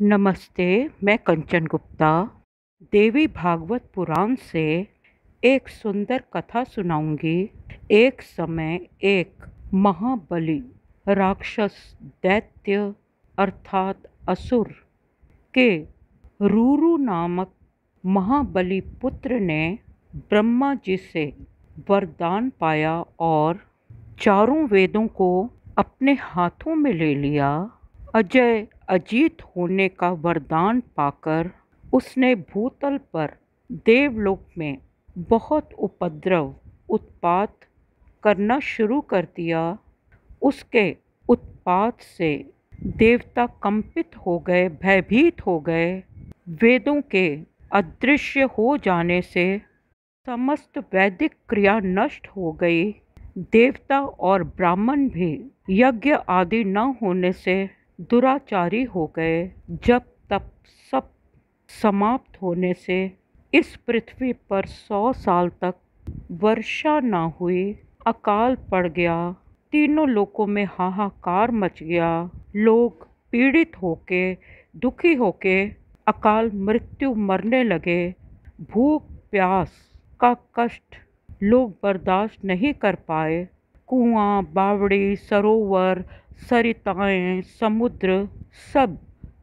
नमस्ते। मैं कंचन गुप्ता देवी भागवत पुराण से एक सुंदर कथा सुनाऊंगी। एक समय एक महाबली राक्षस दैत्य अर्थात असुर के रूरू नामक महाबली पुत्र ने ब्रह्मा जी से वरदान पाया और चारों वेदों को अपने हाथों में ले लिया। अजय अजीत होने का वरदान पाकर उसने भूतल पर देवलोक में बहुत उपद्रव उत्पात करना शुरू कर दिया। उसके उत्पात से देवता कंपित हो गए, भयभीत हो गए। वेदों के अदृश्य हो जाने से समस्त वैदिक क्रिया नष्ट हो गई। देवता और ब्राह्मण भी यज्ञ आदि न होने से दुराचारी हो गए। जब तप सब समाप्त होने से इस पृथ्वी पर 100 साल तक वर्षा न हुई। अकाल पड़ गया। तीनों लोकों में हाहाकार मच गया। लोग पीड़ित होके, दुखी होके अकाल मृत्यु मरने लगे। भूख प्यास का कष्ट लोग बर्दाश्त नहीं कर पाए। कुआं, बावड़ी, सरोवर, सरिताएं, समुद्र सब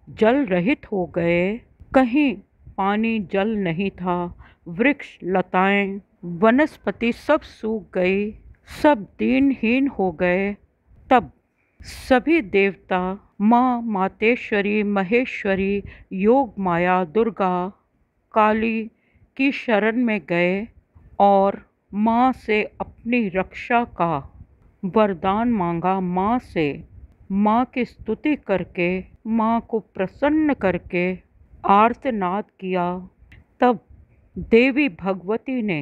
जल रहित हो गए। कहीं पानी जल नहीं था। वृक्ष, लताएं, वनस्पति सब सूख गई। सब दीनहीन हो गए। तब सभी देवता माँ मातेश्वरी, महेश्वरी, योग माया, दुर्गा, काली की शरण में गए और माँ से अपनी रक्षा का वरदान मांगा। माँ से माँ की स्तुति करके, माँ को प्रसन्न करके आर्तनाद किया। तब देवी भगवती ने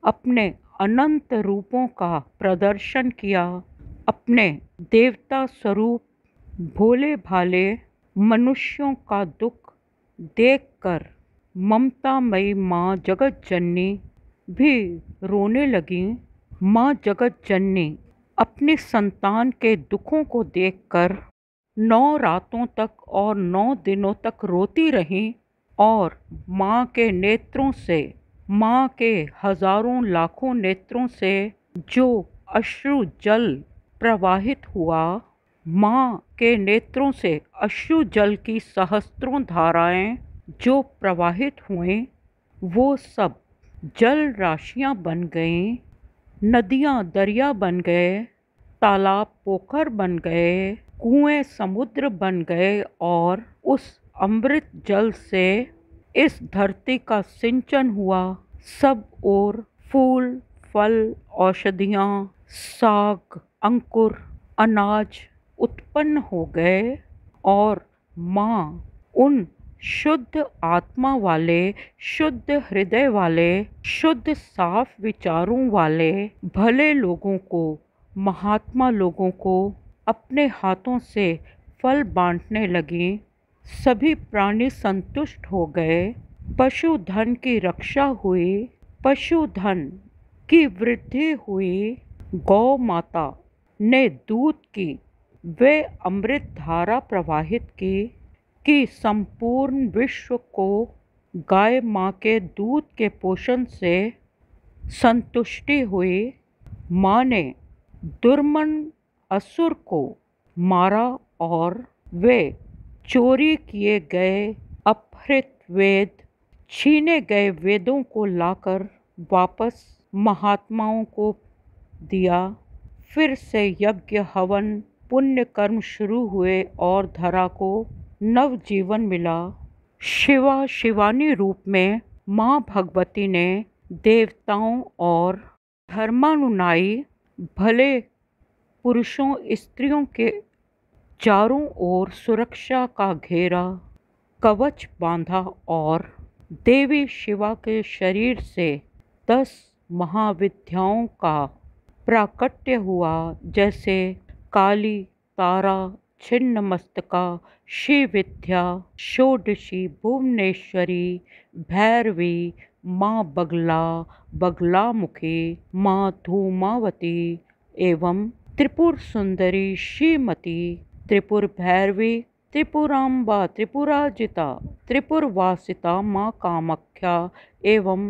अपने अनंत रूपों का प्रदर्शन किया। अपने देवता स्वरूप भोले भाले मनुष्यों का दुख देखकर ममतामयी माँ जगत जननी भी रोने लगी। माँ जगत जननी अपनी संतान के दुखों को देखकर 9 रातों तक और 9 दिनों तक रोती रहीं और माँ के नेत्रों से, माँ के हजारों लाखों नेत्रों से जो अश्रु जल प्रवाहित हुआ, माँ के नेत्रों से अश्रु जल की सहस्त्रों धाराएं जो प्रवाहित हुए, वो सब जल राशियां बन गईं। नदियां दरिया बन गए, तालाब पोखर बन गए, कुएं समुद्र बन गए और उस अमृत जल से इस धरती का सिंचन हुआ। सब ओर फूल, फल, औषधियाँ, साग, अंकुर, अनाज उत्पन्न हो गए और माँ उन शुद्ध आत्मा वाले, शुद्ध हृदय वाले, शुद्ध साफ विचारों वाले भले लोगों को, महात्मा लोगों को अपने हाथों से फल बांटने लगी। सभी प्राणी संतुष्ट हो गए। पशुधन की रक्षा हुई, पशुधन की वृद्धि हुई। गौ माता ने दूध की वे अमृत धारा प्रवाहित की कि संपूर्ण विश्व को गाय माँ के दूध के पोषण से संतुष्टि हुई। माँ ने दुर्मन असुर को मारा और वे चोरी किए गए अपहृत वेद, छीने गए वेदों को लाकर वापस महात्माओं को दिया। फिर से यज्ञ, हवन, पुण्य कर्म शुरू हुए और धरा को नव जीवन मिला। शिवा शिवानी रूप में माँ भगवती ने देवताओं और धर्मानुयायी भले पुरुषों स्त्रियों के चारों ओर सुरक्षा का घेरा कवच बांधा और देवी शिवा के शरीर से 10 महाविद्याओं का प्राकट्य हुआ, जैसे काली, तारा, छिन्नमस्तका, श्रीविद्या, षोडशी, भुवनेश्वरी, भैरवी, माँ बगला, बगलामुखी, माँ धूमावती एवं त्रिपुर सुंदरी, श्रीमती, त्रिपुर भैरवी, त्रिपुराम्बा त्रिपुराजिता त्रिपुरवासिता माँ कामाख्या एवं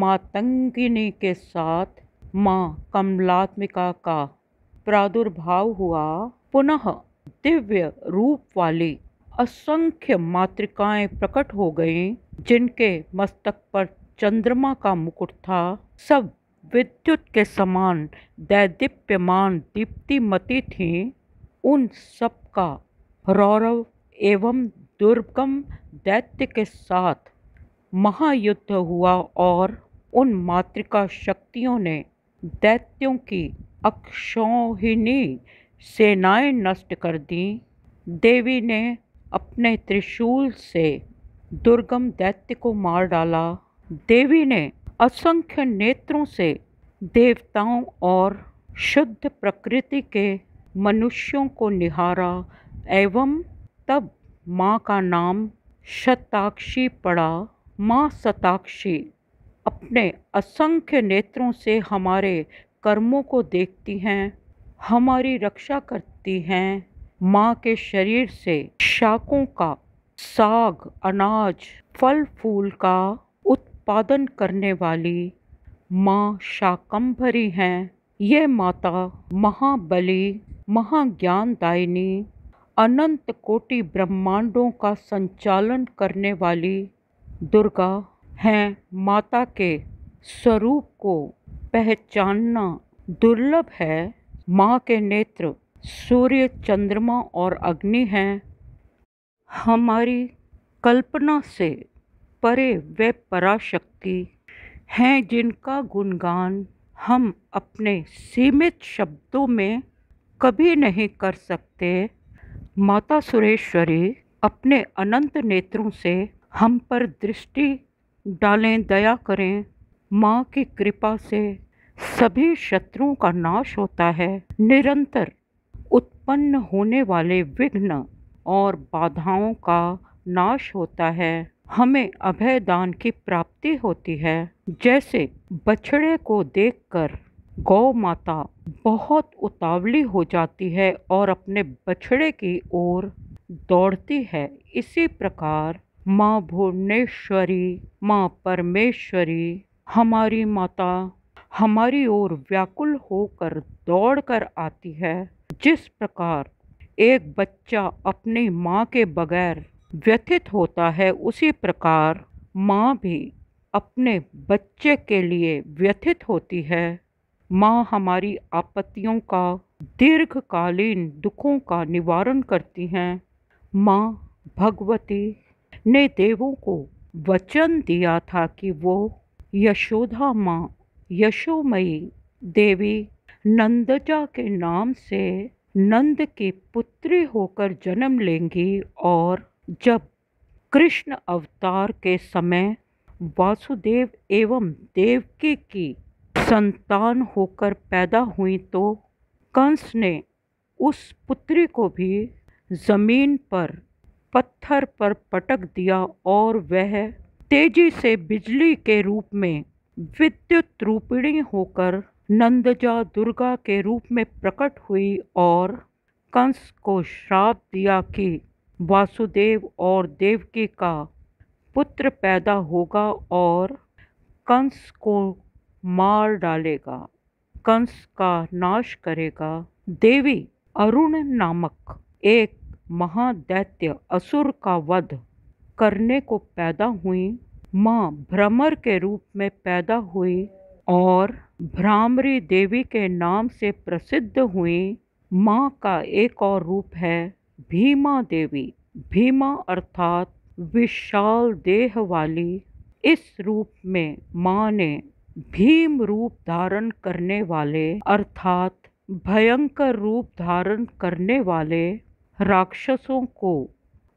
मातंगिनी के साथ माँ कमलात्मिका का प्रादुर्भाव हुआ। पुनः दिव्य रूप वाली असंख्य मातृकाएं प्रकट हो गईं, जिनके मस्तक पर चंद्रमा का मुकुट था। सब विद्युत के समान दैदीप्यमान दीप्तिमती थीं। उन सब का रौरव एवं दुर्गम दैत्य के साथ महायुद्ध हुआ और उन मातृका शक्तियों ने दैत्यों की अक्षौहिणी सेनाएं नष्ट कर दी। देवी ने अपने त्रिशूल से दुर्गम दैत्य को मार डाला। देवी ने असंख्य नेत्रों से देवताओं और शुद्ध प्रकृति के मनुष्यों को निहारा एवं तब माँ का नाम शताक्षी पड़ा। माँ शताक्षी अपने असंख्य नेत्रों से हमारे कर्मों को देखती हैं, हमारी रक्षा करती हैं। माँ के शरीर से शाकों का, साग, अनाज, फल फूल का उत्पादन करने वाली माँ शाकंभरी हैं। ये माता महाबली, महाज्ञानदायिनी, अनंत कोटि ब्रह्मांडों का संचालन करने वाली दुर्गा हैं। माता के स्वरूप को पहचानना दुर्लभ है। माँ के नेत्र सूर्य, चंद्रमा और अग्नि हैं। हमारी कल्पना से परे वे पराशक्ति हैं, जिनका गुणगान हम अपने सीमित शब्दों में कभी नहीं कर सकते। माता सुरेश्वरी अपने अनंत नेत्रों से हम पर दृष्टि डालें, दया करें। माँ की कृपा से सभी शत्रुओं का नाश होता है। निरंतर उत्पन्न होने वाले विघ्न और बाधाओं का नाश होता है। हमें अभय दान की प्राप्ति होती है। जैसे बछड़े को देखकर गौ माता बहुत उतावली हो जाती है और अपने बछड़े की ओर दौड़ती है, इसी प्रकार माँ भुवनेश्वरी, माँ परमेश्वरी, हमारी माता हमारी ओर व्याकुल होकर दौड़कर आती है। जिस प्रकार एक बच्चा अपनी माँ के बगैर व्यथित होता है, उसी प्रकार माँ भी अपने बच्चे के लिए व्यथित होती है। माँ हमारी आपत्तियों का, दीर्घकालीन दुखों का निवारण करती हैं। माँ भगवती ने देवों को वचन दिया था कि वो यशोदा माँ, यशोमयी देवी नंदजा के नाम से नंद की पुत्री होकर जन्म लेंगी और जब कृष्ण अवतार के समय वासुदेव एवं देवकी की संतान होकर पैदा हुई तो कंस ने उस पुत्री को भी जमीन पर पत्थर पर पटक दिया और वह तेजी से बिजली के रूप में विद्युत रूपिणी होकर नंदजा दुर्गा के रूप में प्रकट हुई और कंस को श्राप दिया कि वासुदेव और देवकी का पुत्र पैदा होगा और कंस को मार डालेगा, कंस का नाश करेगा। देवी अरुण नामक एक महादैत्य असुर का वध करने को पैदा हुई। माँ भ्रमर के रूप में पैदा हुई और भ्रामरी देवी के नाम से प्रसिद्ध हुई। माँ का एक और रूप है भीमा देवी। भीमा अर्थात विशाल देह वाली। इस रूप में माँ ने भीम रूप धारण करने वाले अर्थात भयंकर रूप धारण करने वाले राक्षसों को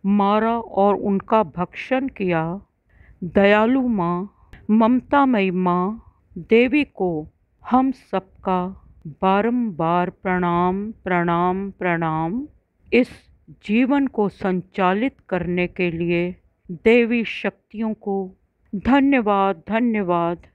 मारा और उनका भक्षण किया। दयालु माँ, ममतामयी माँ देवी को हम सबका बारंबार प्रणाम प्रणाम प्रणाम। इस जीवन को संचालित करने के लिए देवी शक्तियों को धन्यवाद धन्यवाद।